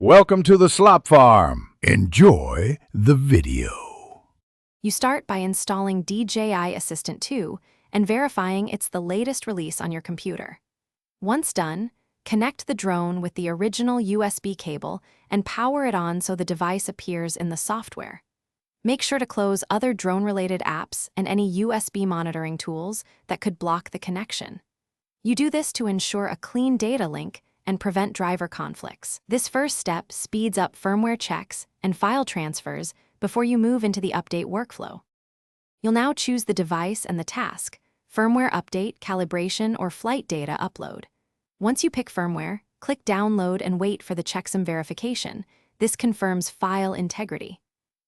Welcome to the slop farm. Enjoy the video. You start by installing DJI Assistant 2 and verifying it's the latest release on your computer. Once done, connect the drone with the original USB cable and power it on so the device appears in the software. Make sure to close other drone-related apps and any USB monitoring tools that could block the connection. You do this to ensure a clean data link and prevent driver conflicts. This first step speeds up firmware checks and file transfers before you move into the update workflow. You'll now choose the device and the task: firmware update, calibration, or flight data upload. Once you pick firmware, click download and wait for the checksum verification. This confirms file integrity.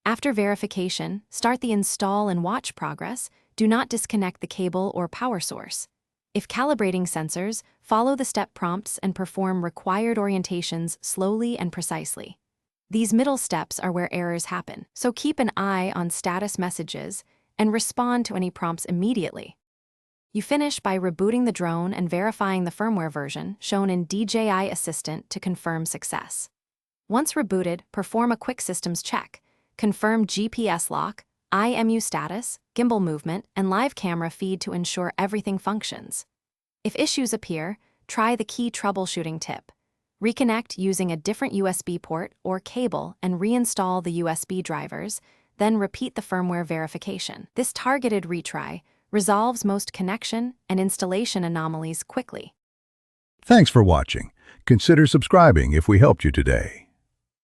After verification, start the install and watch progress. Do not disconnect the cable or power source. If calibrating sensors, follow the step prompts and perform required orientations slowly and precisely. These middle steps are where errors happen, so keep an eye on status messages and respond to any prompts immediately. You finish by rebooting the drone and verifying the firmware version shown in DJI Assistant to confirm success. Once rebooted, perform a quick systems check. Confirm GPS lock, IMU status, gimbal movement, and live camera feed to ensure everything functions. If issues appear, try the key troubleshooting tip. Reconnect using a different USB port or cable and reinstall the USB drivers, then repeat the firmware verification. This targeted retry resolves most connection and installation anomalies quickly. Thanks for watching. Consider subscribing if we helped you today.